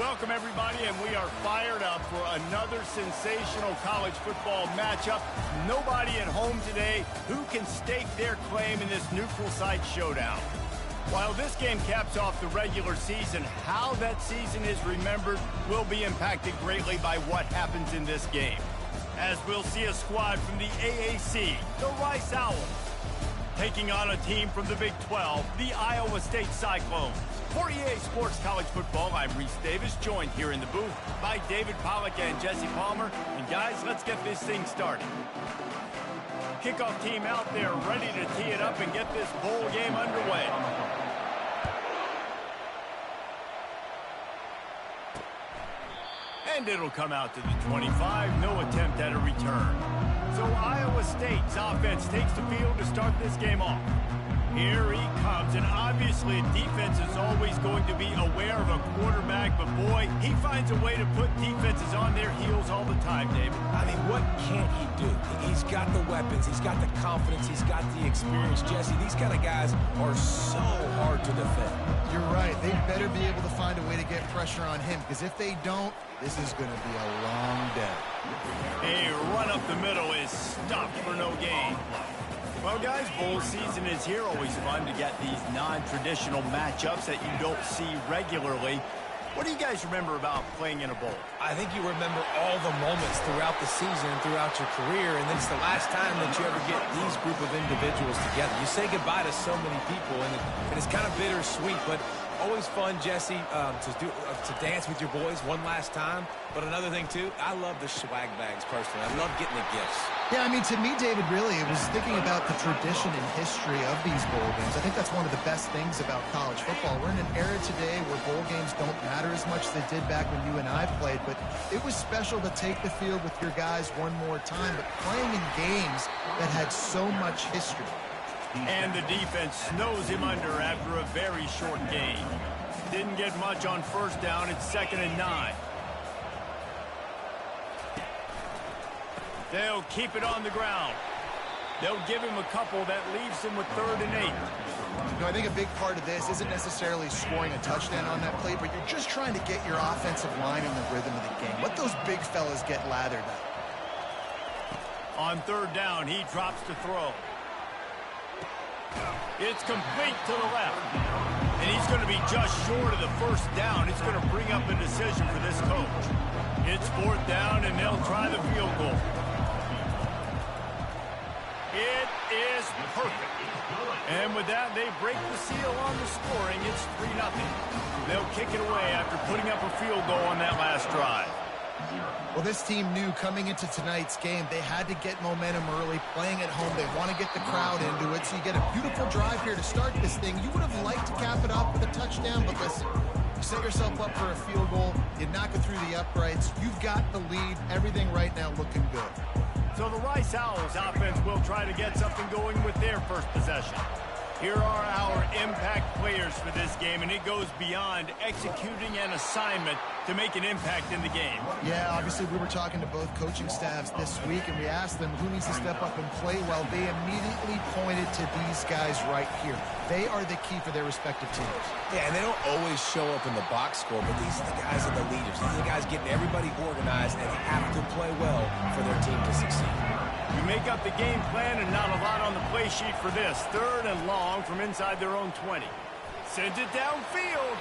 Welcome, everybody, and we are fired up for another sensational college football matchup. Nobody at home today who can stake their claim in this neutral site showdown. While this game caps off the regular season, how that season is remembered will be impacted greatly by what happens in this game. As we'll see a squad from the AAC, the Rice Owls, taking on a team from the Big 12, the Iowa State Cyclones. For EA Sports College Football, I'm Reese Davis, joined here in the booth by David Pollack and Jesse Palmer. And guys, let's get this thing started. Kickoff team out there ready to tee it up and get this bowl game underway. And it'll come out to the 25, no attempt at a return. So Iowa State's offense takes the field to start this game off. Here he comes, and obviously defense is always going to be aware of a quarterback, but boy, he finds a way to put defenses on their heels all the time, David. I mean, what can't he do? He's got the weapons, he's got the confidence, he's got the experience. Jesse, these kind of guys are so hard to defend. You're right. They better be able to find a way to get pressure on him, because if they don't, this is going to be a long day. A run up the middle is stopped for no gain. Well, guys, bowl season is here. Always fun to get these non-traditional matchups that you don't see regularly. What do you guys remember about playing in a bowl? I think you remember all the moments throughout the season and throughout your career, and then it's the last time that you ever get these group of individuals together. You say goodbye to so many people, and it's kind of bittersweet, but always fun, Jesse, to dance with your boys one last time. But another thing, too, I love the swag bags, personally. I love getting the gifts. Yeah, I mean, to me, David, really, it was thinking about the tradition and history of these bowl games. I think that's one of the best things about college football. We're in an era today where bowl games don't matter as much as they did back when you and I played, but it was special to take the field with your guys one more time, but playing in games that had so much history. And the defense snows him under after a very short gain. Didn't get much on first down. It's 2nd and 9. They'll keep it on the ground. They'll give him a couple that leaves him with 3rd and 8. You know, I think a big part of this isn't necessarily scoring a touchdown on that play, but you're just trying to get your offensive line in the rhythm of the game. Let those big fellas get lathered up. On 3rd down, he drops to throw. It's complete to the left. And he's going to be just short of the 1st down. It's going to bring up a decision for this coach. It's 4th down, and they'll try the field goal. It is perfect. And with that, they break the seal on the scoring. It's 3-0. They'll kick it away after putting up a field goal on that last drive. Well, this team knew coming into tonight's game they had to get momentum early, playing at home. They want to get the crowd into it, so you get a beautiful drive here to start this thing. You would have liked to cap it off with a touchdown, but listen, you set yourself up for a field goal, you knock it through the uprights, you've got the lead, everything right now looking good. So the Rice Owls offense will try to get something going with their first possession. Here are our impact players for this game, and it goes beyond executing an assignment to make an impact in the game. Yeah, obviously we were talking to both coaching staffs this week, and we asked them who needs to step up and play well. They immediately pointed to these guys right here. They are the key for their respective teams. Yeah, and they don't always show up in the box score, but these are the guys that are the leaders. These are the guys getting everybody organized and have to play well for their team to succeed. You make up the game plan and not a lot on the play sheet for this. 3rd and long from inside their own 20. Sends it downfield,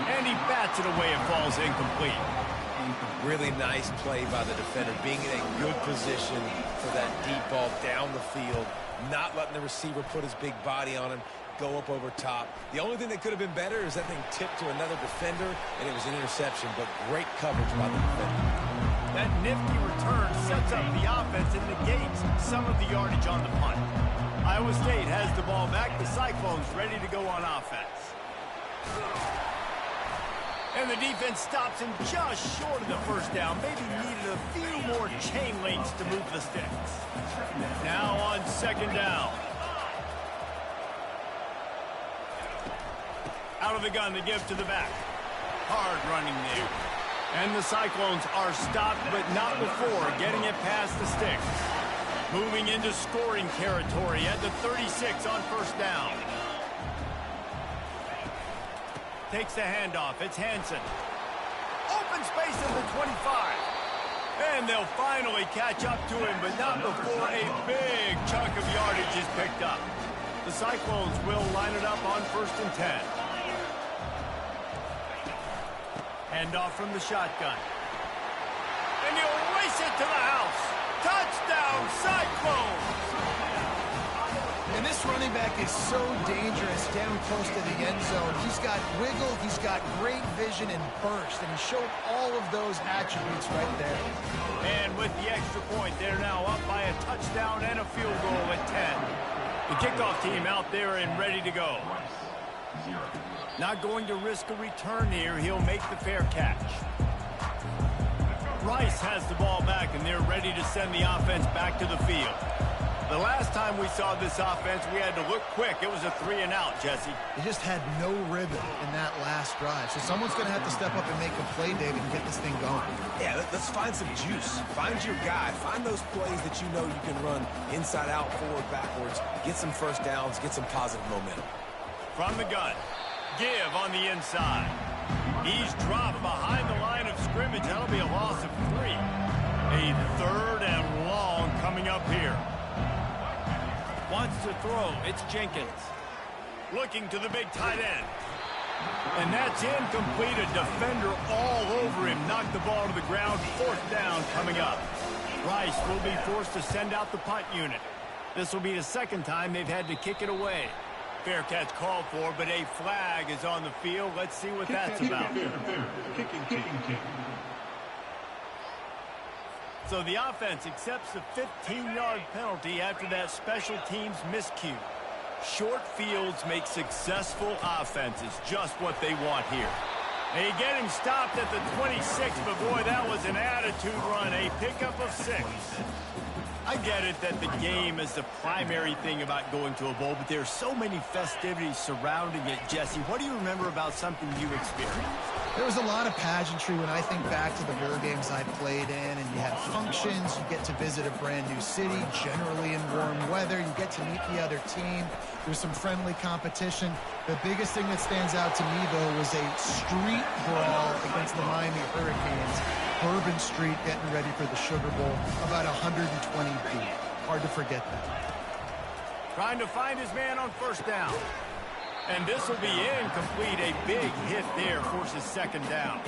and he bats it away and falls incomplete. Really nice play by the defender, being in a good position for that deep ball down the field, not letting the receiver put his big body on him, go up over top. The only thing that could have been better is that thing tipped to another defender, and it was an interception, but great coverage by the defender. That nifty return sets up the offense and negates some of the yardage on the punt. Iowa State has the ball back. The Cyclones ready to go on offense. And the defense stops him just short of the 1st down. Maybe needed a few more chain links to move the sticks. Now on 2nd down. Out of the gun to give to the back. Hard running there. And the Cyclones are stopped, but not before getting it past the sticks. Moving into scoring territory at the 36 on 1st down. Takes the handoff. It's Hansen. one space in the 25. And they'll finally catch up to him, but not before a big chunk of yardage is picked up. The Cyclones will line it up on 1st and 10. Handoff from the shotgun. And he'll race it to the house. Touchdown, Cyclones! And this running back is so dangerous down close to the end zone. He's got wiggle, he's got great vision and burst, and he showed all of those attributes right there. And with the extra point, they're now up by a touchdown and a field goal at 10. The kickoff team out there and ready to go. Not going to risk a return here. He'll make the fair catch. Rice has the ball back, and they're ready to send the offense back to the field. The last time we saw this offense, we had to look quick. It was a 3-and-out, Jesse. They just had no rhythm in that last drive. So someone's going to have to step up and make a play, David, and get this thing going. Yeah, let's find some juice. Find your guy. Find those plays that you know you can run inside out, forward, backwards. Get some first downs. Get some positive momentum. From the gun. Give on the inside. He's dropped behind the line of scrimmage. That'll be a loss of 3. A 3rd and long coming up here. Wants to throw. It's Jenkins. Looking to the big tight end. And that's incomplete. A defender all over him. Knocked the ball to the ground. 4th down coming up. Rice will be forced to send out the punt unit. This will be the 2nd time they've had to kick it away. Fair catch called for, but a flag is on the field. Let's see what that's about. So the offense accepts the 15-yard penalty after that special teams miscue. Short fields make successful offenses just what they want here. They get him stopped at the 26, but boy, that was an attitude run. A pickup of 6. I get it that the game is the primary thing about going to a bowl, but there are so many festivities surrounding it. Jesse, what do you remember about something you experienced? There was a lot of pageantry when I think back to the bowl games I played in, and you had functions, you get to visit a brand new city, generally in warm weather, you get to meet the other team, there's some friendly competition. The biggest thing that stands out to me, though, was a street brawl against the Miami Hurricanes. Bourbon Street getting ready for the Sugar Bowl, about 120 feet. Hard to forget that. Trying to find his man on 1st down. And this will be incomplete. A big hit there forces 2nd down.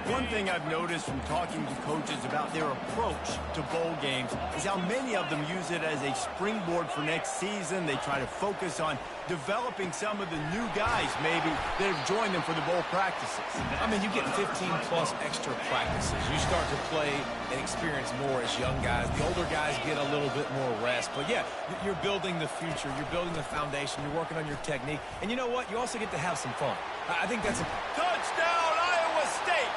One thing I've noticed from talking to coaches about their approach to bowl games is how many of them use it as a springboard for next season. They try to focus on developing some of the new guys, maybe, that have joined them for the bowl practices. I mean, you get 15-plus extra practices. You start to play and experience more as young guys. The older guys get a little bit more rest. But, yeah, you're building the future. You're building the foundation. You're working on your technique. And you know what? You also get to have some fun. I think that's a touchdown, Iowa State!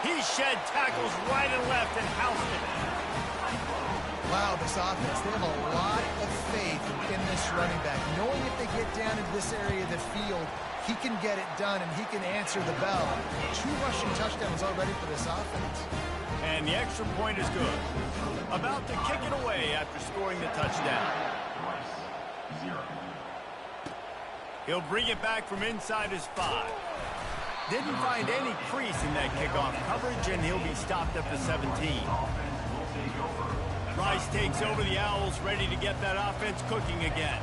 He shed tackles right and left and housed it. Wow, this offense, they have a lot of faith in this running back. Knowing if they get down into this area of the field, he can get it done and he can answer the bell. 2 rushing touchdowns already for this offense. And the extra point is good. About to kick it away after scoring the touchdown. He'll bring it back from inside his 5. Didn't find any crease in that kickoff coverage, and he'll be stopped at the 17. Rice takes over the Owls, ready to get that offense cooking again.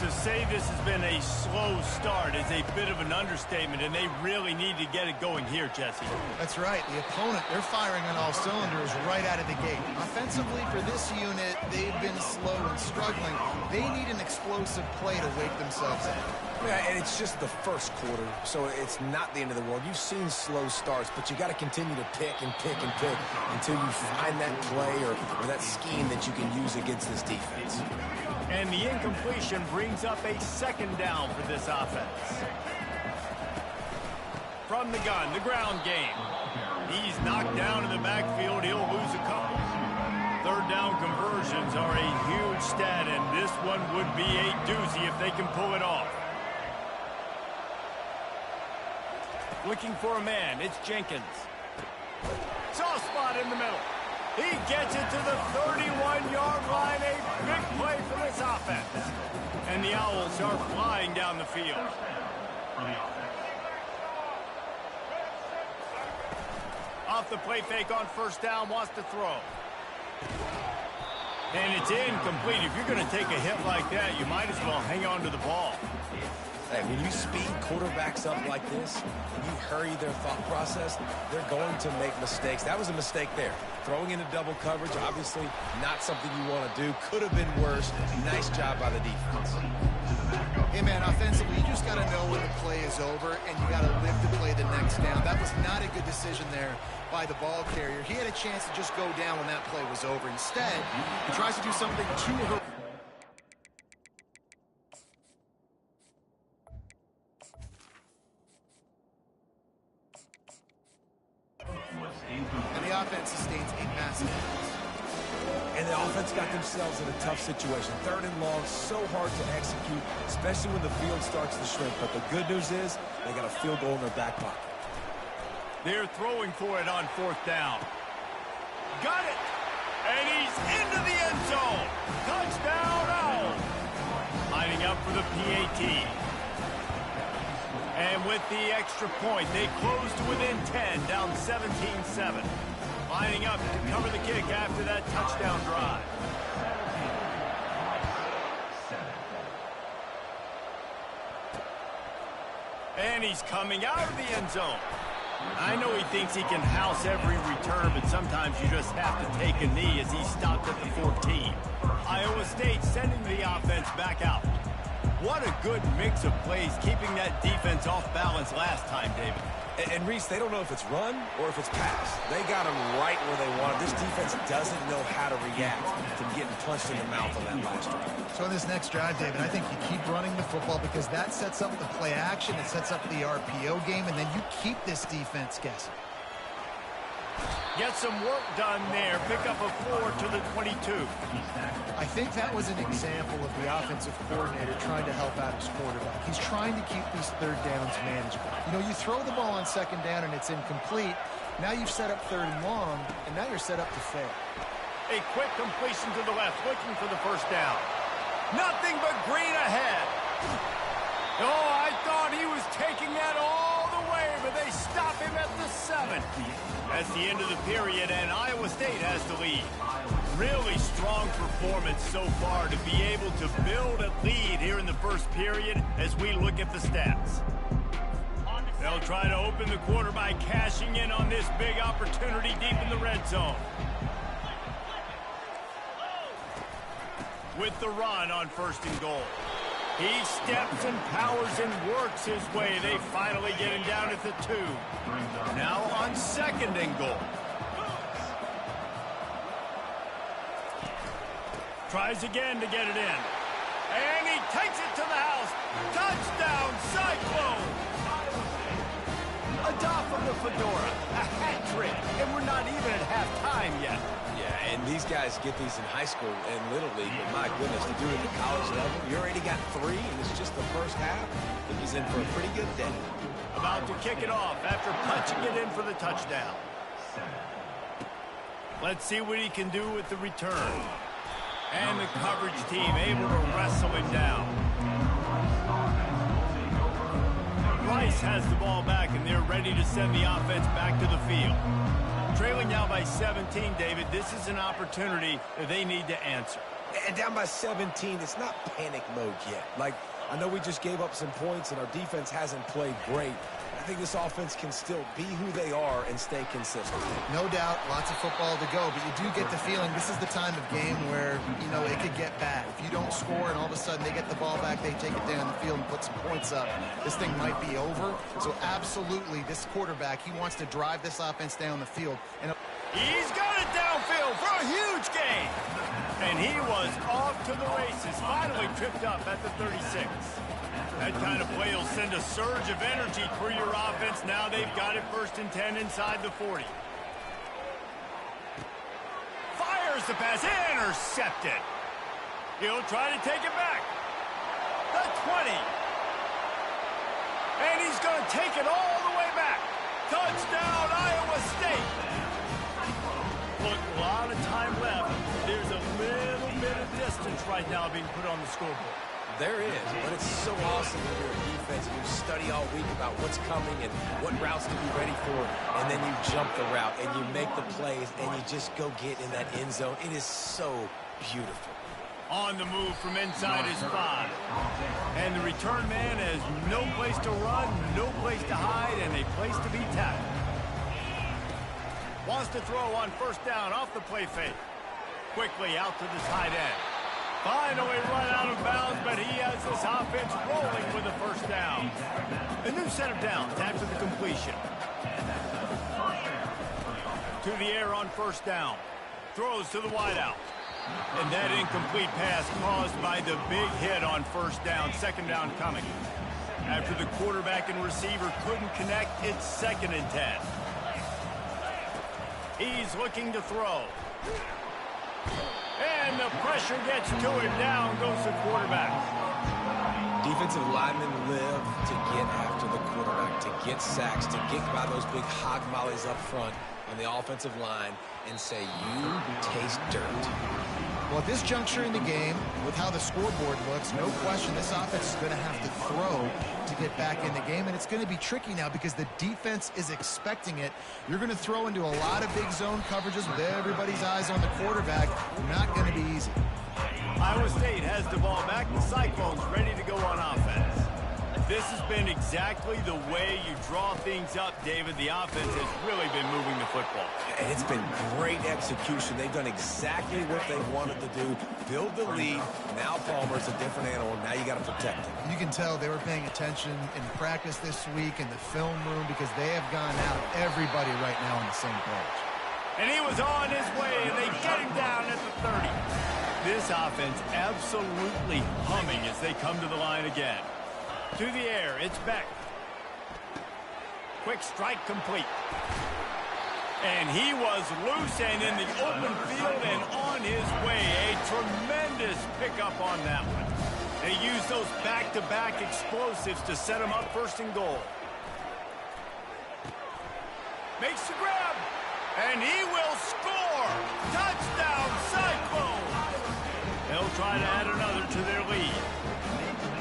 To say this has been a slow start is a bit of an understatement, and they really need to get it going here, Jesse. That's right. The opponent, they're firing on all cylinders right out of the gate. Offensively, for this unit, they've been slow and struggling. They need an explosive play to wake themselves up. Yeah, and it's just the 1st quarter, so it's not the end of the world. You've seen slow starts, but you got to continue to pick and pick and pick until you find that play or that scheme that you can use against this defense. And the incompletion brings up a 2nd down for this offense. From the gun, the ground game. He's knocked down in the backfield. He'll lose a couple. 3rd down conversions are a huge stat, and this one would be a doozy if they can pull it off. Looking for a man. It's Jenkins. Soft spot in the middle. He gets it to the 31-yard line. A big play for this offense. And the Owls are flying down the field. Off the play fake on first down, wants to throw. And it's incomplete. If you're going to take a hit like that, you might as well hang on to the ball. Hey, when you speed quarterbacks up like this, when you hurry their thought process, they're going to make mistakes. That was a mistake there. Throwing into double coverage, obviously not something you want to do. Could have been worse. Nice job by the defense. Hey, man, offensively, you just got to know when the play is over, and you got to live to play the next down. That was not a good decision there by the ball carrier. He had a chance to just go down when that play was over. Instead, he tries to do something to her. And the offense sustains a massive loss. And the offense got themselves in a tough situation. 3rd and long, so hard to execute, especially when the field starts to shrink. But the good news is they got a field goal in their back pocket. They're throwing for it on 4th down. Got it! And he's into the end zone. Touchdown, Owl! Lining up for the PAT. And with the extra point, they close to within 10, down 17-7. Lining up to cover the kick after that touchdown drive. And he's coming out of the end zone. I know he thinks he can house every return, but sometimes you just have to take a knee as he stopped at the 14. Iowa State sending the offense back out. What a good mix of plays, keeping that defense off balance last time, David. And Reese, they don't know if it's run or if it's pass. They got them right where they want them. This defense doesn't know how to react to getting punched in the mouth on that last drive. So in this next drive, David, I think you keep running the football because that sets up the play action, it sets up the RPO game, and then you keep this defense guessing. Get some work done there. Pick up a 4 to the 22. I think that was an example of the offensive coordinator trying to help out his quarterback. He's trying to keep these 3rd downs manageable. You know, you throw the ball on 2nd down and it's incomplete. Now you've set up 3rd and long, and now you're set up to fail. A quick completion to the left, looking for the first down. Nothing but green ahead. Oh, I thought he was taking that all the way, but they stop him at the 7. That's the end of the period, and Iowa State has the lead. Really strong performance so far to be able to build a lead here in the first period as we look at the stats. They'll try to open the quarter by cashing in on this big opportunity deep in the red zone. With the run on 1st and goal. He steps and powers and works his way. They finally get him down at the 2. Now on 2nd and goal. Tries again to get it in. And he takes it to the house. Touchdown, Cyclone! Adopt from the Fedora. A hat trick. And we're not even at halftime yet. Yeah, and these guys get these in high school and Little League, but my goodness, to do it at the college level, you already got 3, and it's just the first half. I think he's in for a pretty good day. About to kick it off after punching it in for the touchdown. Let's see what he can do with the return. And the coverage team able to wrestle him down. Rice has the ball back, and they're ready to send the offense back to the field. Trailing now by 17, David, this is an opportunity that they need to answer. And down by 17, it's not panic mode yet. Like, I know we just gave up some points and our defense hasn't played great. I think this offense can still be who they are and stay consistent. No doubt, lots of football to go, but you do get the feeling this is the time of game where, you know, it could get bad. If you don't score and all of a sudden they get the ball back, they take it down the field and put some points up, this thing might be over. So absolutely, this quarterback, he wants to drive this offense down the field. And he's got it downfield for a huge gain. And he was off to the races, finally tripped up at the 36. That kind of play will send a surge of energy for your offense. Now they've got it 1st and 10 inside the 40. Fires the pass, intercepted. He'll try to take it back. The 20. And he's going to take it all the way back. Touchdown, Iowa State. Look, a lot of time left. There's a little bit of distance right now being put on the scoreboard. there is, but it's so awesome when you're a defense and you study all week about what's coming and what routes to be ready for, and then you jump the route and you make the plays and you just go get in that end zone. It is so beautiful. On the move from inside his 5. And the return man has no place to run, no place to hide, and a place to be tackled. Wants to throw on first down off the play fake. Quickly out to the tight end. Finally run out of bounds, but he has this offense rolling with a first down. A new set of downs after the completion. To the air on first down. Throws to the wideout. And that incomplete pass caused by the big hit on first down. Second down coming. After the quarterback and receiver couldn't connect, it's 2nd and 10. He's looking to throw. And the pressure gets to him. Down goes the quarterback. Defensive linemen live to get after the quarterback, to get sacks, to get by those big hog mollies up front on the offensive line and say, you taste dirt. Well, at this juncture in the game, with how the scoreboard looks, no question this offense is going to have to throw to get back in the game, and it's going to be tricky now because the defense is expecting it. You're going to throw into a lot of big zone coverages with everybody's eyes on the quarterback. Not going to be easy. Iowa State has the ball back. The Cyclones ready to go on offense. This has been exactly the way you draw things up, David. The offense has really been moving the football. And it's been great execution. They've done exactly what they wanted to do. Build the lead. Now Palmer's a different animal. Now you got to protect him. You can tell they were paying attention in practice this week in the film room because they have gone out everybody right now on the same page. And he was on his way, and they get him down at the 30. This offense absolutely humming as they come to the line again. To the air, it's Beck. Quick strike complete. And he was loose and in the open field and on his way. A tremendous pickup on that one. They use those back-to-back explosives to set him up 1st and goal. Makes the grab. And he will score. Touchdown, Cyclone. They'll try to add another to their lead.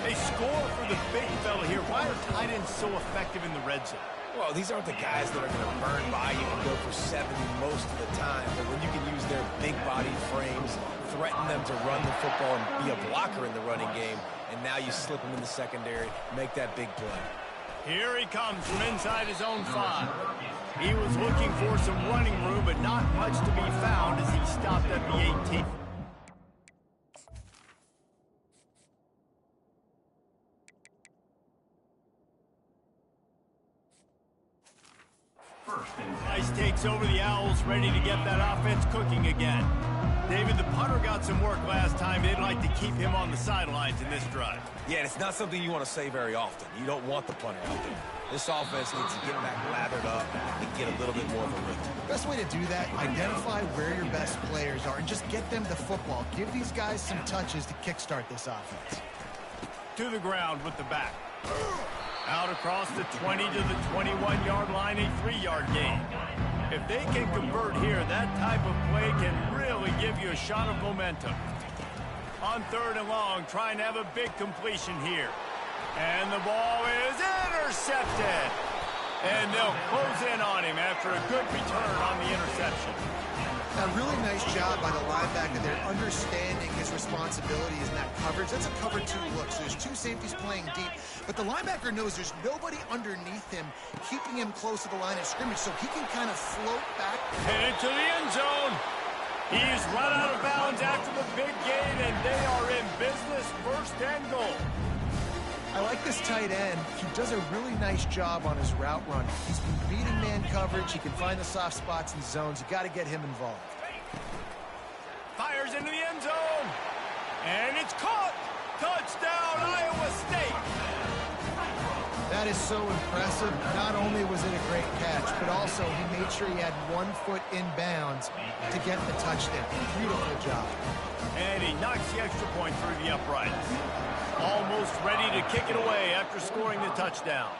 They score for the big fella here. Why are tight ends so effective in the red zone? Well, these aren't the guys that are going to burn by you and go for 70 most of the time. But when you can use their big body frames, threaten them to run the football and be a blocker in the running game, and now you slip them in the secondary, make that big play. Here he comes from inside his own 5. He was looking for some running room, but not much to be found as he stopped at the 18. Nice takes over the Owls, ready to get that offense cooking again. David, the punter got some work last time. They'd like to keep him on the sidelines in this drive. Yeah, and it's not something you want to say very often. You don't want the punter out there. This offense needs to get back lathered up and get a little bit more of a rhythm. Best way to do that, identify where your best players are and just get them the football. Give these guys some touches to kickstart this offense. To the ground with the back. Out across the 20 to the 21-yard line, a 3-yard gain. If they can convert here, that type of play can really give you a shot of momentum. On 3rd and long, trying to have a big completion here. And the ball is intercepted. And they'll close in on him after a good return on the interception. A really nice job by the linebacker there, understanding his responsibilities in that coverage. That's a cover 2 look, so there's 2 safeties playing deep. But the linebacker knows there's nobody underneath him, keeping him close to the line of scrimmage, so he can kind of float back. Headed to the end zone. He's run out of bounds after the big gain, and they are in business, 1st and goal. I like this tight end. He does a really nice job on his route run. He's been beating man coverage. He can find the soft spots and zones. You got to get him involved. Fires into the end zone. And it's caught. Touchdown, Iowa State. That is so impressive. Not only was it a great catch, but also he made sure he had 1 foot in bounds to get the touchdown. Beautiful job. And he knocks the extra point through the uprights. Almost ready to kick it away after scoring the touchdown.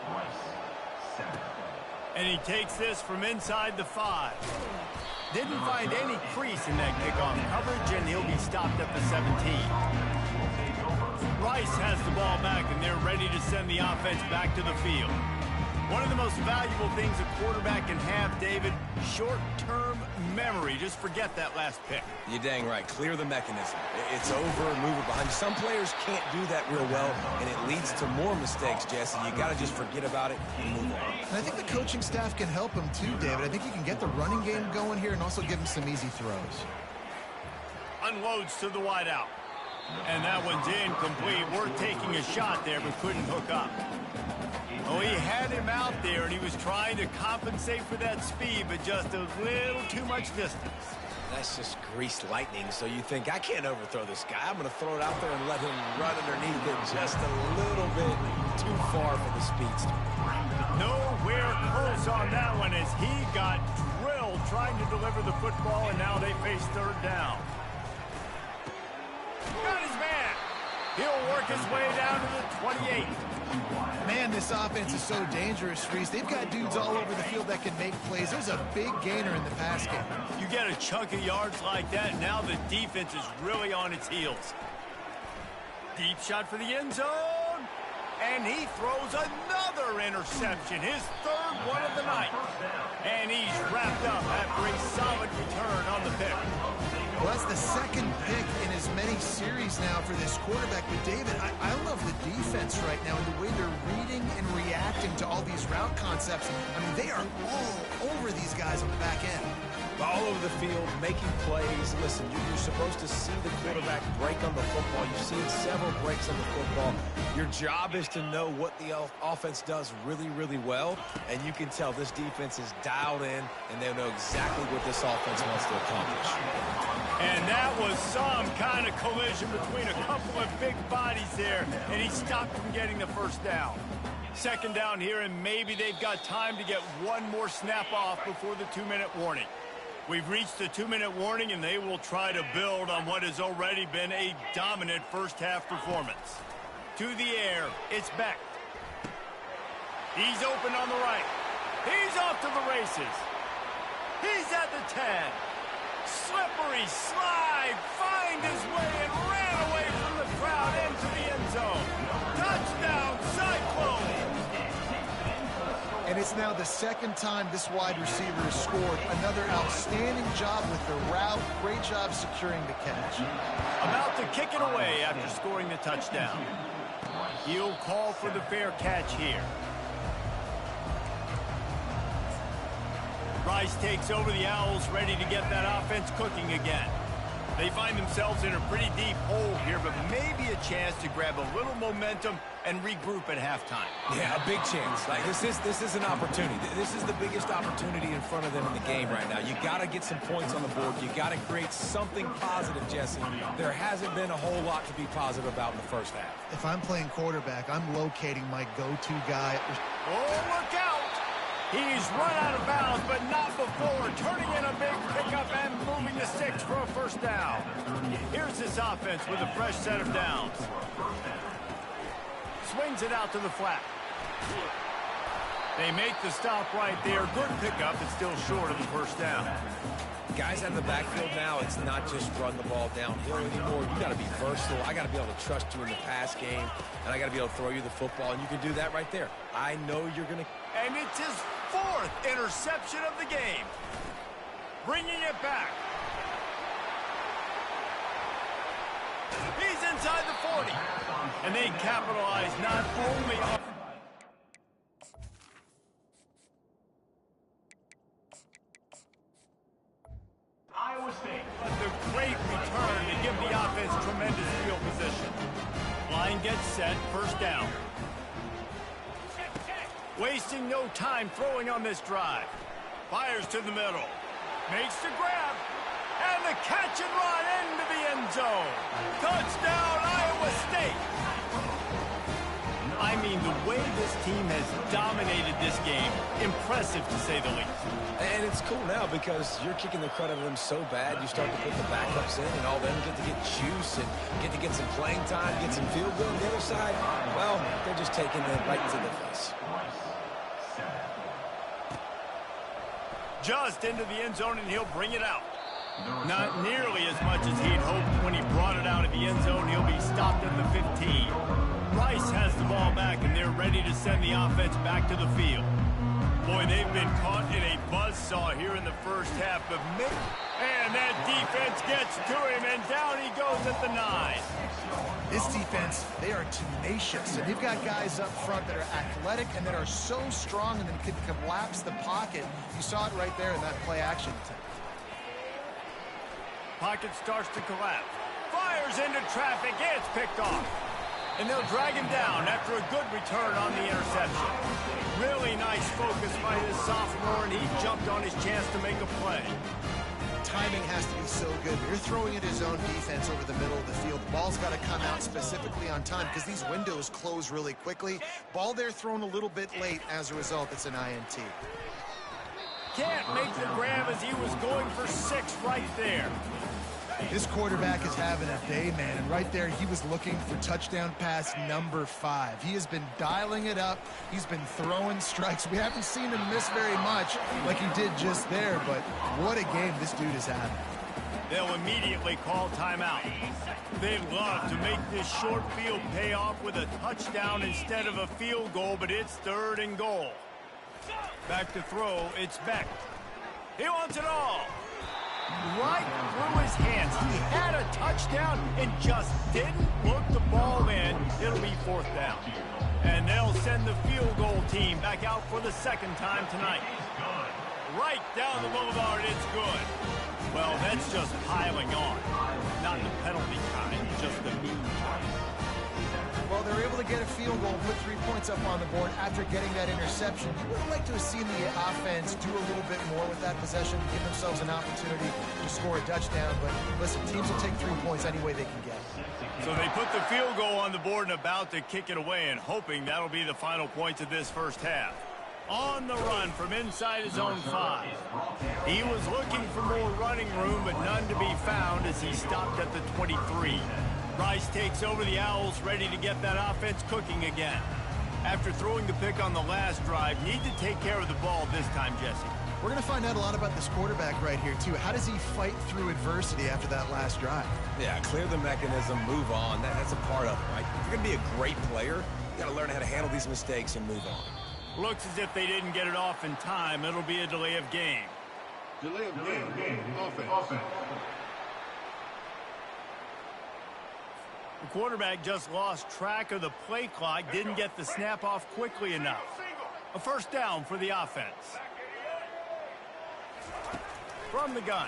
And he takes this from inside the 5. Didn't find any crease in that kickoff coverage, and he'll be stopped at the 17. Rice has the ball back, and they're ready to send the offense back to the field. One of the most valuable things a quarterback can have, David, short-term memory. Just forget that last pick. You're dang right. Clear the mechanism. It's over, move it behind you. Some players can't do that real well, and it leads to more mistakes, Jesse. You got to just forget about it and move on. And I think the coaching staff can help him too, David. I think you can get the running game going here and also give him some easy throws. Unloads to the wideout. And that one's incomplete. Worth taking a shot there, but couldn't hook up. Oh, he had him out there, and he was trying to compensate for that speed, but just a little too much distance. That's just greased lightning, so you think, I can't overthrow this guy. I'm going to throw it out there and let him run underneath it just a little bit too far for the speedster. Nowhere close on that one as he got drilled trying to deliver the football, and now they face third down. Got his man. He'll work his way down to the 28. Man, this offense is so dangerous, Reese. They've got dudes all over the field that can make plays. There's a big gainer in the pass game. You get a chunk of yards like that, now the defense is really on its heels. Deep shot for the end zone. And he throws another interception, his third one of the night. And he's wrapped up after a solid return on the pick. Well, that's the second pick in as many series now for this quarterback. But, David, I love the defense right now and the way they're reading and reacting to all these route concepts. I mean, they are all over these guys on the back end. All over the field, making plays. Listen, you're supposed to see the quarterback break on the football. You've seen several breaks on the football. Your job is to know what the offense does really, really well, and you can tell this defense is dialed in, and they know exactly what this offense wants to accomplish. And that was some kind of collision between a couple of big bodies there, and he stopped from getting the first down. Second down here, and maybe they've got time to get one more snap off before the 2-minute warning. We've reached the 2-minute warning, and they will try to build on what has already been a dominant first-half performance. To the air, it's Beck. He's open on the right. He's off to the races. He's at the 10. Slippery slide, find his way, and ran away from the crowd into the end zone. Touchdown, Cyclone! And it's now the second time this wide receiver has scored. Another outstanding job with the route. Great job securing the catch. About to kick it away after scoring the touchdown. He'll call for the fair catch here. Rice takes over the Owls, ready to get that offense cooking again. They find themselves in a pretty deep hole here, but maybe a chance to grab a little momentum and regroup at halftime. Yeah, a big chance. Like this is an opportunity. This is the biggest opportunity in front of them in the game right now. You got to get some points on the board. You got to create something positive, Jesse. There hasn't been a whole lot to be positive about in the first half. If I'm playing quarterback, I'm locating my go-to guy. Oh, look out! He's run out of bounds, but not before turning in a big pickup and moving the sticks for a first down. Here's this offense with a fresh set of downs. Swings it out to the flat. They make the stop right there. Good pickup, but still short of the first down. Guys out of the backfield now, it's not just run the ball downhill anymore. You got to be versatile. I got to be able to trust you in the pass game, and I got to be able to throw you the football, and you can do that right there. I know you're going to... And it's his fourth interception of the game. Bringing it back. He's inside the 40. And they capitalize not only on... Iowa State. But the great return to give the offense tremendous field position. Line gets set, first down. Wasting no time throwing on this drive. Fires to the middle. Makes the grab. And the catch and run into the end zone. Touchdown, Iowa State. I mean, the way this team has dominated this game, impressive to say the least. And it's cool now because you're kicking the crud out of them so bad, you start to put the backups in, and all them get to get juice and get to get some playing time, get some field goal on the other side. Well, they're just taking it right to the face. Just into the end zone, and he'll bring it out. Not nearly as much as he'd hoped when he brought it out of the end zone. He'll be stopped at the 15. Rice has the ball back, and they're ready to send the offense back to the field. Boy, they've been caught in a buzzsaw here in the first half. And that defense gets to him, and down he goes at the 9. This defense, they are tenacious, and they've got guys up front that are athletic and that are so strong and then can collapse the pocket. You saw it right there in that play-action attempt. Pocket starts to collapse. Fires into traffic. It's picked off. And they'll drag him down after a good return on the interception. Really nice focus by this sophomore, and he jumped on his chance to make a play. Timing has to be so good. You're throwing at his own defense over the middle of the field. The ball's got to come out specifically on time because these windows close really quickly. Ball there thrown a little bit late. As a result, it's an INT. Can't make the grab as he was going for 6 right there. This quarterback is having a day, man, and right there he was looking for touchdown pass number 5. He has been dialing it up. He's been throwing strikes. We haven't seen him miss very much like he did just there, but what a game this dude is having. They'll immediately call timeout. They'd love to make this short field pay off with a touchdown instead of a field goal, but it's 3rd and goal. Back to throw, it's Beck. He wants it all. Right through his hands. He had a touchdown and just didn't look the ball in. It'll be 4th down. And they'll send the field goal team back out for the 2nd time tonight. Right down the boulevard, it's good. Well, that's just piling on. Not the penalty kind, just the mean kind. Well, they're able to get a field goal, put 3 points up on the board after getting that interception. You would have liked to have seen the offense do a little bit more with that possession, give themselves an opportunity to score a touchdown. But listen, teams will take 3 points any way they can get. So they put the field goal on the board and about to kick it away, and hoping that'll be the final points of this first half. On the run from inside his own 5. He was looking for more running room, but none to be found as he stopped at the 23. Rice takes over the Owls, ready to get that offense cooking again. After throwing the pick on the last drive, need to take care of the ball this time, Jesse. We're going to find out a lot about this quarterback right here, too. How does he fight through adversity after that last drive? Yeah, clear the mechanism, move on. That's a part of it, right? If you're going to be a great player, you got to learn how to handle these mistakes and move on. Looks as if they didn't get it off in time. It'll be a delay of game. Delay of game. Offense. The quarterback just lost track of the play clock, didn't get the snap off quickly enough. A 1st down for the offense. From the gun.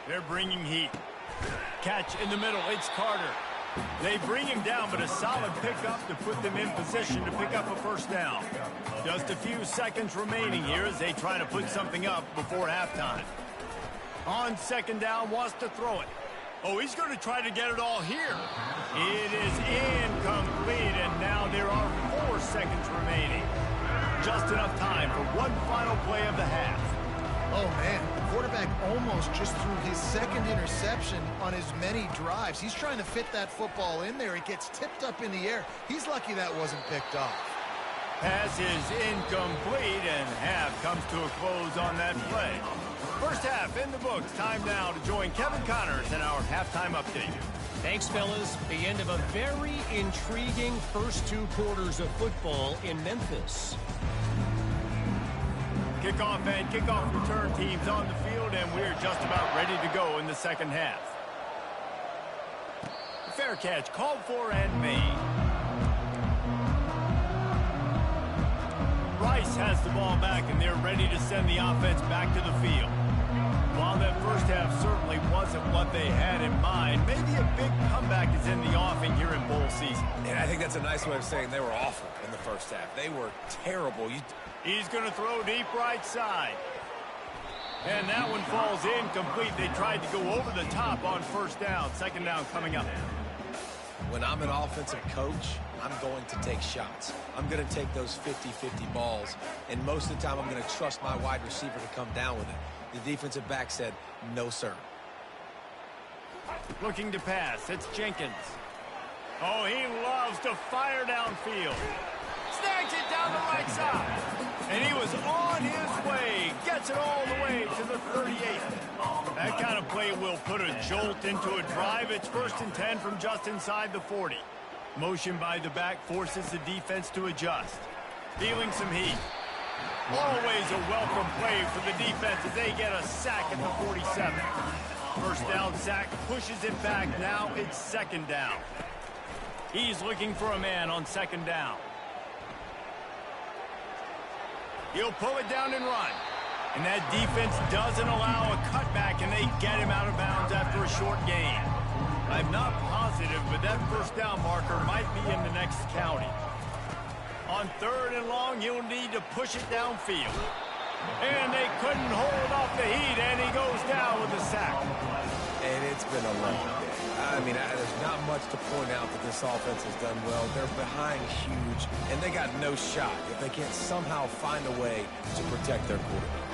They're bringing heat. Catch in the middle, it's Carter. They bring him down, but a solid pickup to put them in position to pick up a 1st down. Just a few seconds remaining here as they try to put something up before halftime. On 2nd down, wants to throw it. Oh, he's going to try to get it all here. It is incomplete, and now there are 4 seconds remaining. Just enough time for one final play of the half. Oh, man, the quarterback almost just threw his 2nd interception on as many drives. He's trying to fit that football in there. It gets tipped up in the air. He's lucky that wasn't picked off. Pass is incomplete, and half comes to a close on that play. First half in the books. Time now to join Kevin Connors in our halftime update. Thanks, fellas. The end of a very intriguing first 2 quarters of football in Memphis. Kickoff and kickoff return teams on the field, and we're just about ready to go in the 2nd half. Fair catch called for and made. Rice has the ball back, and they're ready to send the offense back to the field. While that first half certainly wasn't what they had in mind, maybe a big comeback is in the offing here in bowl season. And I think that's a nice way of saying they were awful in the first half. They were terrible. He's going to throw deep right side. And that one falls incomplete. They tried to go over the top on 1st down. 2nd down coming up. When I'm an offensive coach, I'm going to take shots. I'm going to take those 50-50 balls, and most of the time I'm going to trust my wide receiver to come down with it. The defensive back said, no, sir. Looking to pass. It's Jenkins. Oh, he loves to fire downfield. snags it down the right side. And he was on his way. Gets it all the way to the 38th. That kind of play will put a jolt into a drive. It's 1st and 10 from just inside the 40. Motion by the back forces the defense to adjust. Feeling some heat. Always a welcome play for the defense as they get a sack at the 47. First down sack pushes it back. Now it's 2nd down. He's looking for a man on 2nd down. He'll pull it down and run. And that defense doesn't allow a cutback, and they get him out of bounds after a short gain. I'm not positive, but that first down marker might be in the next county. On 3rd and long, he'll need to push it downfield. And they couldn't hold off the heat, and he goes down with a sack. And it's been a long day. I mean, there's not much to point out that this offense has done well. They're behind huge, and they got no shot if they can't somehow find a way to protect their quarterback.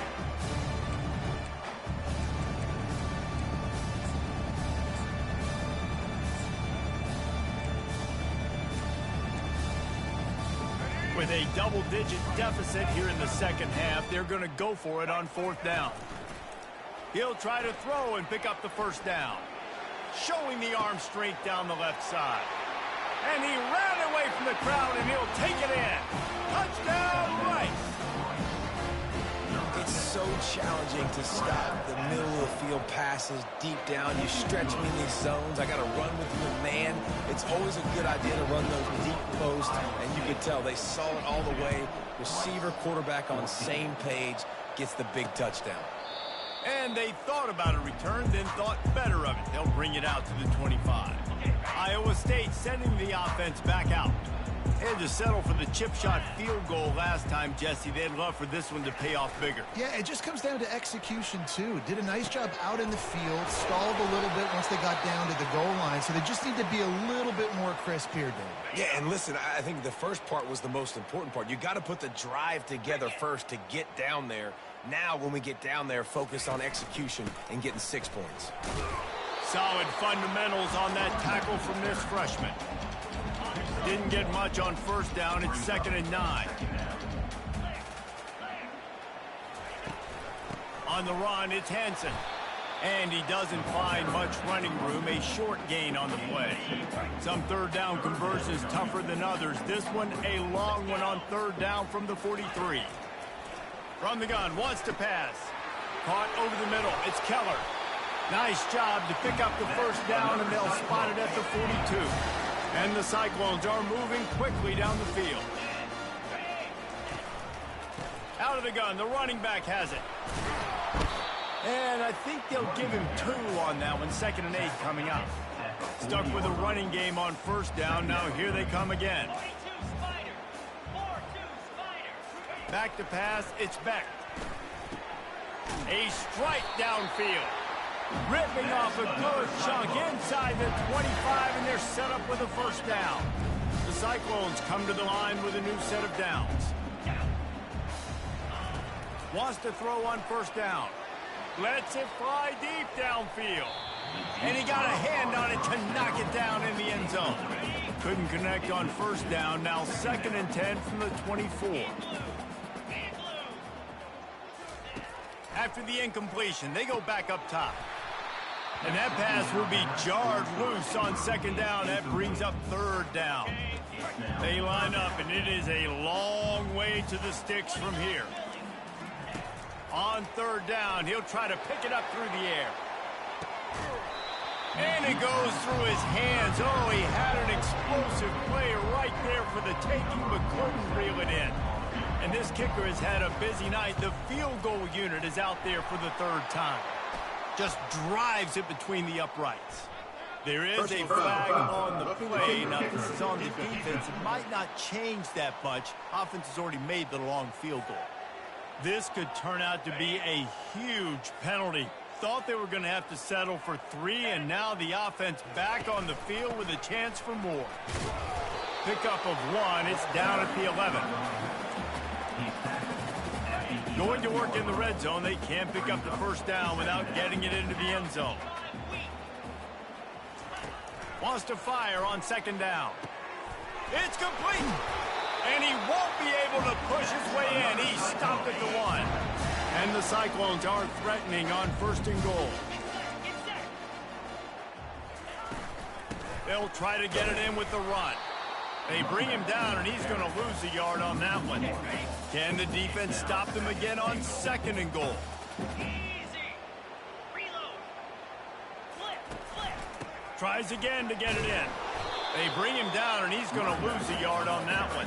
With a double-digit deficit here in the 2nd half, they're going to go for it on 4th down. He'll try to throw and pick up the 1st down. Showing the arm strength down the left side. And he ran away from the crowd, and he'll take it in. Touchdown, right. It's so challenging to stop the middle of the field passes deep down. You stretch me in these zones. I got to run with you, man. It's always a good idea to run those deep posts, and you could tell they saw it all the way. Receiver, quarterback on same page, gets the big touchdown. And they thought about a return, then thought better of it. They'll bring it out to the 25. Iowa State sending the offense back out. And to settle for the chip shot field goal last time, Jesse, they'd love for this one to pay off bigger. Yeah, it just comes down to execution, too. Did a nice job out in the field, stalled a little bit once they got down to the goal line, so they just need to be a little bit more crisp here, Dave. Yeah, and listen, I think the first part was the most important part. You got to put the drive together first to get down there. Now, when we get down there, focus on execution and getting 6 points. Solid fundamentals on that tackle from this freshman. Didn't get much on 1st down. It's 2nd and 9. On the run, it's Hansen. And he doesn't find much running room. A short gain on the play. Some 3rd down conversions tougher than others. This one, a long one on 3rd down from the 43. From the gun, wants to pass. Caught over the middle. It's Keller. Nice job to pick up the 1st down, and they'll spot it at the 42. And the Cyclones are moving quickly down the field. Out of the gun, the running back has it. And I think they'll give him 2 on that one. 2nd and 8 coming up. Stuck with a running game on 1st down. Now here they come again. Back to pass, it's Beck. A strike downfield. Ripping off a good chunk inside the 25, and they're set up with a 1st down. The Cyclones come to the line with a new set of downs. Wants to throw on 1st down. Lets it fly deep downfield. And he got a hand on it to knock it down in the end zone. Couldn't connect on 1st down. Now 2nd and 10 from the 24. After the incompletion, they go back up top. And that pass will be jarred loose on 2nd down. That brings up 3rd down. They line up, and it is a long way to the sticks from here. On 3rd down, he'll try to pick it up through the air. And it goes through his hands. Oh, he had an explosive play right there for the taking, but couldn't reel it in. And this kicker has had a busy night. The field goal unit is out there for the 3rd time. Just drives it between the uprights. There is a flag on the play. Now, this is on the defense. It might not change that much. Offense has already made the long field goal. This could turn out to be a huge penalty. Thought they were going to have to settle for 3, and now the offense back on the field with a chance for more. Pickup of 1. It's down at the 11. Going to work in the red zone. They can't pick up the 1st down without getting it into the end zone. Wants to fire on 2nd down. It's complete. And he won't be able to push his way in. He stopped at the 1. And the Cyclones are threatening on 1st and goal. They'll try to get it in with the run. They bring him down, and he's going to lose a yard on that one. Can the defense stop them again on 2nd and goal? Tries again to get it in. They bring him down, and he's going to lose a yard on that one.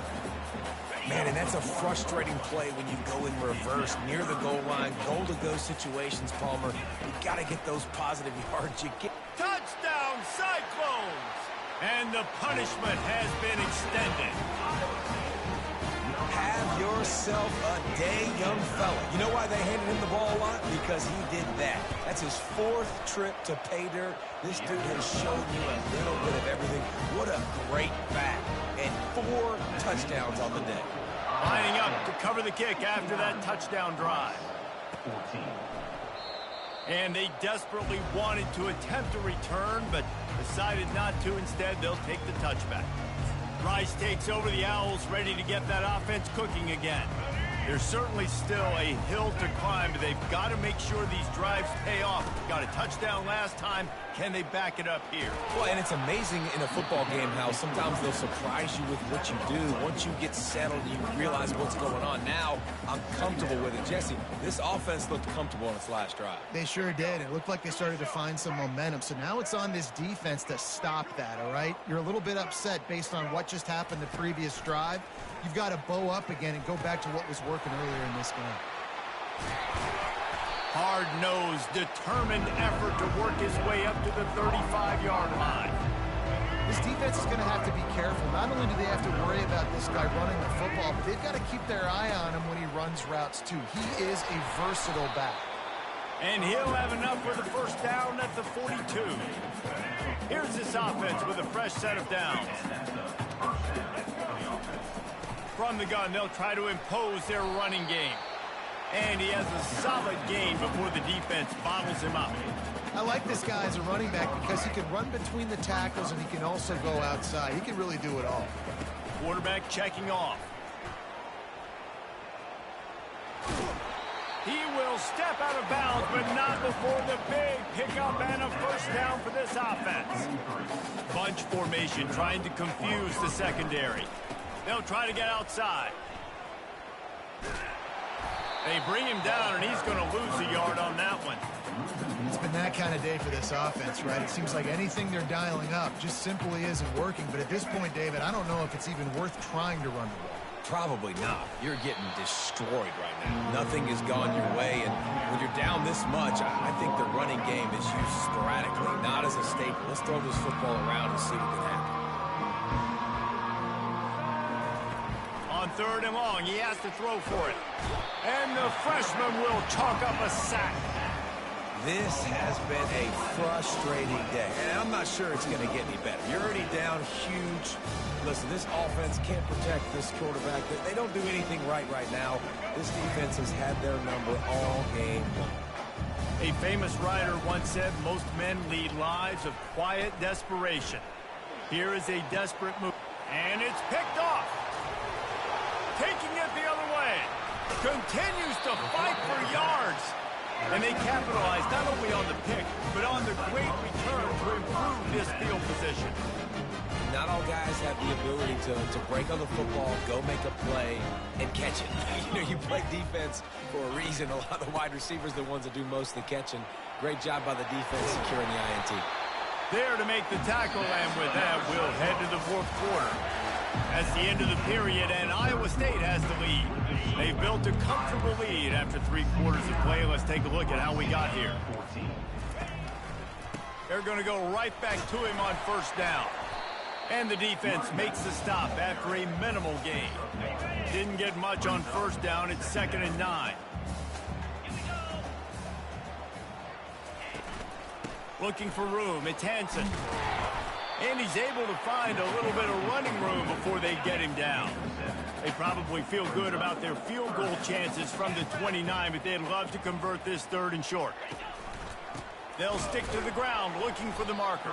Man, and that's a frustrating play when you go in reverse near the goal line. Goal-to-go situations, Palmer. You got to get those positive yards. You get Touchdown, Cyclones! And the punishment has been extended. Have yourself a day, young fella. You know why they handed him the ball a lot? Because he did that. That's his 4th trip to pay dirt. This dude has shown you a little bit of everything. What a great back. And 4 touchdowns on the day. Lining up to cover the kick after that touchdown drive. 14. And they desperately wanted to attempt a return, but decided not to. Instead, they'll take the touchback. Rice takes over the Owls, ready to get that offense cooking again. There's certainly still a hill to climb, but they've got to make sure these drives pay off. Got a touchdown last time. Can they back it up here? Well, and it's amazing in a football game how sometimes they'll surprise you with what you do. Once you get settled, you realize what's going on. Now, I'm comfortable with it. Jesse, this offense looked comfortable on its last drive. They sure did. It looked like they started to find some momentum. So now it's on this defense to stop that, all right? You're a little bit upset based on what just happened the previous drive. You've got to bow up again and go back to what was working earlier in this game. Hard-nosed, determined effort to work his way up to the 35-yard line. This defense is going to have to be careful. Not only do they have to worry about this guy running the football, but they've got to keep their eye on him when he runs routes, too. He is a versatile back. And he'll have enough for the 1st down at the 42. Here's this offense with a fresh set of downs. From the gun, they'll try to impose their running game. And he has a solid gain before the defense bottles him up. I like this guy as a running back because he can run between the tackles and he can also go outside. He can really do it all. Quarterback checking off. He will step out of bounds, but not before the big pickup and a 1st down for this offense. Bunch formation trying to confuse the secondary. They'll try to get outside. They bring him down, and he's going to lose a yard on that one. It's been that kind of day for this offense, right? It seems like anything they're dialing up just simply isn't working. But at this point, David, I don't know if it's even worth trying to run the ball. Probably not. You're getting destroyed right now. Nothing has gone your way, and when you're down this much, I think the running game is used sporadically, not as a staple. Let's throw this football around and see what can happen. On 3rd and long, he has to throw for it. And the freshman will chalk up a sack. This has been a frustrating day, and I'm not sure it's going to get any better. You're already down huge. Listen, this offense can't protect this quarterback. They don't do anything right now. This defense has had their number all game long. A famous writer once said, most men lead lives of quiet desperation. Here is a desperate move. And it's picked off. Taking it the other way. Continues to fight for yards. And they capitalize not only on the pick, but on the great return to improve this field position. Not all guys have the ability to break on the football, go make a play, and catch it. You know, you play defense for a reason. A lot of the wide receivers are the ones that do most of the catching. Great job by the defense securing the INT. There to make the tackle, and with that, we'll head to the 4th quarter. That's the end of the period, and Iowa State has the lead. They've built a comfortable lead after 3 quarters of play. Let's take a look at how we got here. They're going to go right back to him on 1st down. And the defense makes the stop after a minimal gain. Didn't get much on 1st down. It's 2nd and 9. Looking for room. It's Hansen. And he's able to find a little bit of running room before they get him down. They probably feel good about their field goal chances from the 29, but they'd love to convert this 3rd and short. They'll stick to the ground looking for the marker.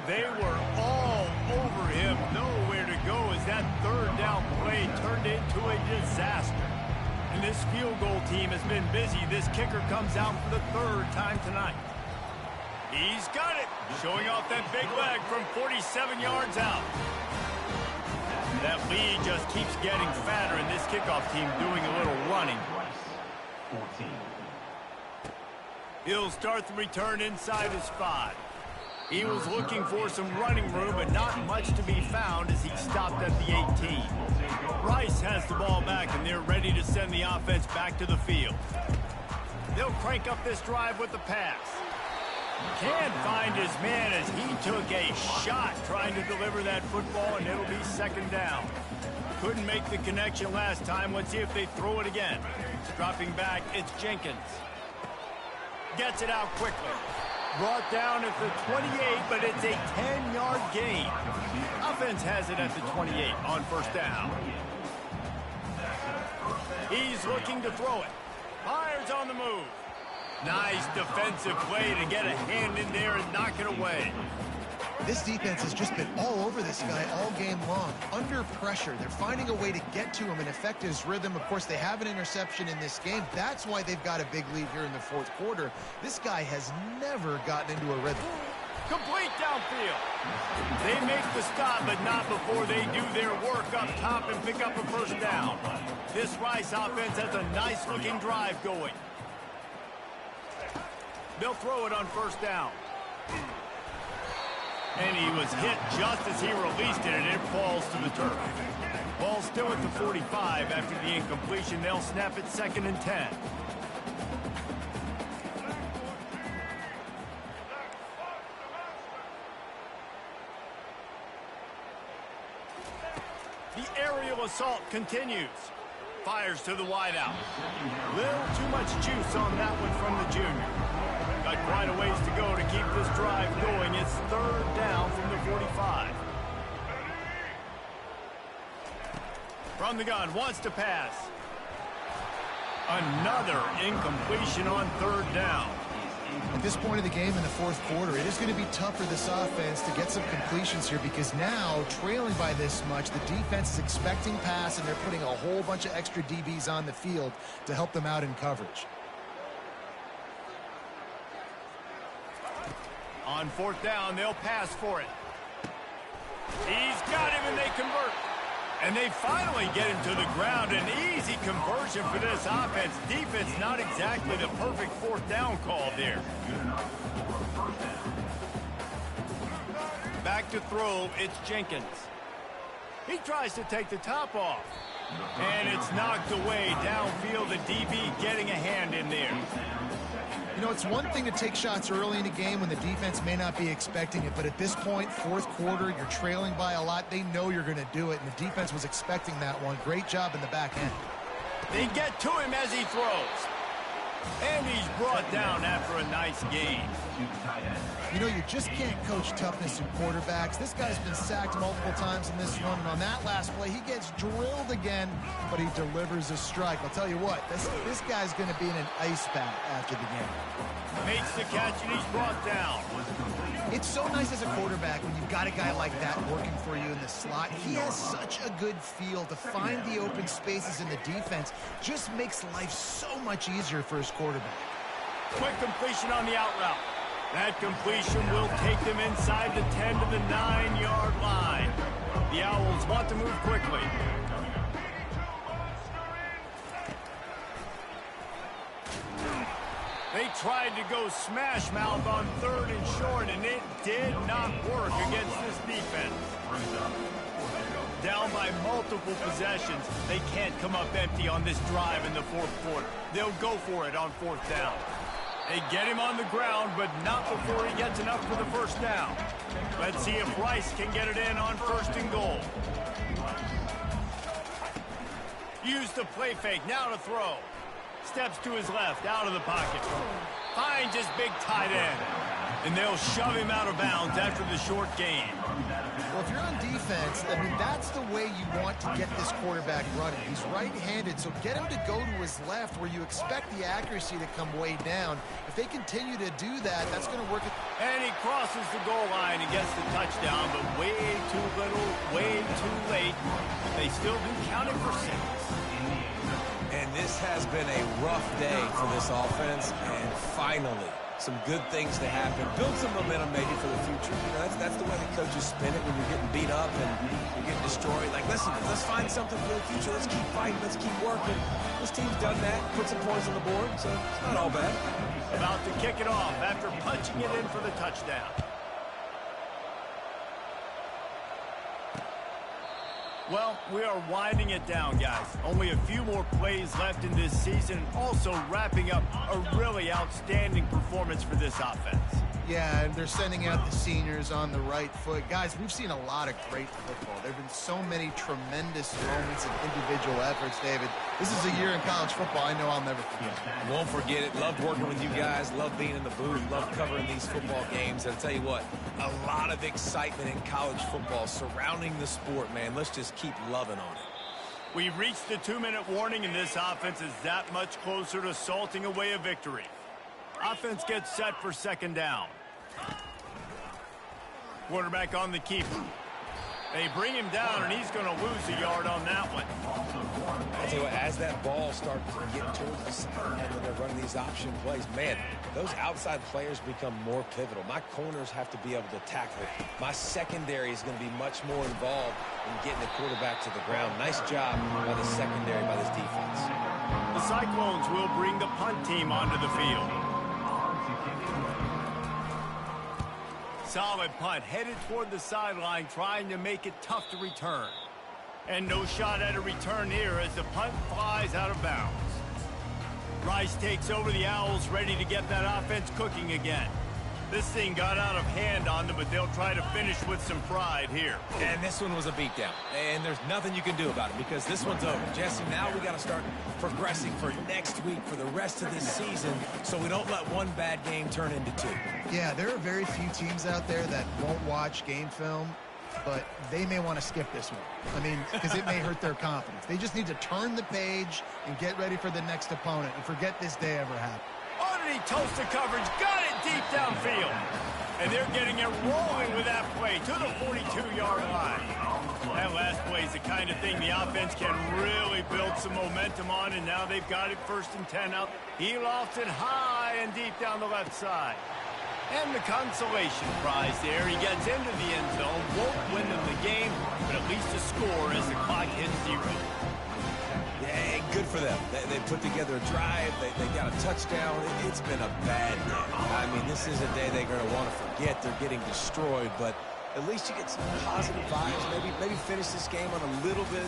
They were all over him. Nowhere to go as that 3rd down play turned into a disaster. And this field goal team has been busy. This kicker comes out for the third time tonight. He's got it, showing off that big leg from 47 yards out. That lead just keeps getting fatter, and this kickoff team doing a little running. 14. He'll start the return inside his 5. He was looking for some running room, but not much to be found as he stopped at the 18. Rice has the ball back, and they're ready to send the offense back to the field. They'll crank up this drive with the pass. Can't find his man as he took a shot trying to deliver that football, and it'll be second down. Couldn't make the connection last time. Let's see if they throw it again. Dropping back, it's Jenkins. Gets it out quickly. Brought down at the 28, but it's a 10-yard gain. Offense has it at the 28 on first down. He's looking to throw it. Fires on the move. Nice defensive play to get a hand in there and knock it away. This defense has just been all over this guy all game long. Under pressure, they're finding a way to get to him and affect his rhythm. Of course, they have an interception in this game. That's why they've got a big lead here in the fourth quarter. This guy has never gotten into a rhythm. Complete downfield. They make the stop, but not before they do their work up top and pick up a first down. This Rice offense has a nice-looking drive going. They'll throw it on first down. And he was hit just as he released it, and it falls to the turf. Ball still at the 45 after the incompletion. They'll snap it 2nd and 10. The aerial assault continues. Fires to the wideout. Little too much juice on that one from the junior. Got quite a ways to go to keep this drive going. It's third down from the 45. From the gun, wants to pass. Another incompletion on third down. At this point of the game in the fourth quarter, it is going to be tough for this offense to get some completions here because now, trailing by this much, the defense is expecting pass, and they're putting a whole bunch of extra DBs on the field to help them out in coverage. On fourth down, they'll pass for it. He's got him, and they convert. And they finally get him to the ground. An easy conversion for this offense. Defense not exactly the perfect fourth down call there. Back to throw, it's Jenkins. He tries to take the top off. And it's knocked away downfield. The DB getting a hand in there. You know, it's one thing to take shots early in a game when the defense may not be expecting it, but at this point, fourth quarter, you're trailing by a lot. They know you're going to do it, and the defense was expecting that one. Great job in the back end. They get to him as he throws. And he's brought down after a nice gain. You know, you just can't coach toughness in quarterbacks. This guy's been sacked multiple times in this one, and on that last play, he gets drilled again, but he delivers a strike. I'll tell you what, this guy's going to be in an ice bath after the game. Makes the catch, and he's brought down. It's so nice as a quarterback when you've got a guy like that working for you in the slot. He has such a good feel to find the open spaces in the defense. Just makes life so much easier for his quarterback. Quick completion on the out route. That completion will take them inside the 10 to the 9-yard line. The Owls want to move quickly. They tried to go smash mouth on third and short, and it did not work against this defense. Down by multiple possessions, they can't come up empty on this drive in the fourth quarter. They'll go for it on fourth down. They get him on the ground, but not before he gets enough for the first down. Let's see if Rice can get it in on first and goal. Use the play fake, now to throw. Steps to his left, out of the pocket. Finds his big tight end. And they'll shove him out of bounds after the short gain. Well, if you're on defense, I mean, that's the way you want to get this quarterback running. He's right-handed, so get him to go to his left where you expect the accuracy to come way down. If they continue to do that, that's going to work. And he crosses the goal line and gets the touchdown, but way too little, way too late. late. They still do count it for 6. And this has been a rough day for this offense, and finally, some good things to happen. Build some momentum maybe for the future. You know, that's the way the coaches spin it when you're getting beat up and you're getting destroyed. Like, listen, let's find something for the future. Let's keep fighting. Let's keep working. This team's done that, put some points on the board, so it's not all bad. About to kick it off after punching it in for the touchdown. Well, we are winding it down, guys. Only a few more plays left in this season, also wrapping up a really outstanding performance for this offense. Yeah, and they're sending out the seniors on the right foot. Guys, we've seen a lot of great football. There have been so many tremendous moments and individual efforts, David. This is a year in college football I know I'll never forget. Won't forget it. Loved working with you guys. Loved being in the booth. Loved covering these football games. And I'll tell you what, a lot of excitement in college football surrounding the sport, man. Let's just keep loving on it. We've reached the 2-minute warning, and this offense is that much closer to salting away a victory. Offense gets set for 2nd down. Quarterback on the keeper. They bring him down, and he's going to lose a yard on that one. I tell you what, as that ball starts getting towards the sideline when they're running these option plays, man, those outside players become more pivotal. My corners have to be able to tackle it. My secondary is going to be much more involved in getting the quarterback to the ground. Nice job by the secondary, by this defense. The Cyclones will bring the punt team onto the field. Solid punt, headed toward the sideline, trying to make it tough to return. And no shot at a return here as the punt flies out of bounds. Rice takes over the Owls, ready to get that offense cooking again. This thing got out of hand on them, but they'll try to finish with some pride here. And this one was a beatdown. And there's nothing you can do about it because this one's over. Jesse, now we got to start progressing for next week, for the rest of this season, so we don't let one bad game turn into 2. Yeah, there are very few teams out there that won't watch game film, but they may want to skip this one. I mean, because it may hurt their confidence. They just need to turn the page and get ready for the next opponent and forget this day ever happened. Underneath toasted coverage, got it deep downfield. And they're getting it rolling with that play to the 42-yard line. That last play is the kind of thing the offense can really build some momentum on, and now they've got it 1st and 10 up. He lofts it high and deep down the left side. And the consolation prize there. He gets into the end zone, won't win them the game, but at least a score as the clock hits 0. Yeah, good for them. They put together a drive. They got a touchdown. It's been a bad day. I mean, this is a day they're going to want to forget. They're getting destroyed, but at least you get some positive vibes. Maybe finish this game on a little bit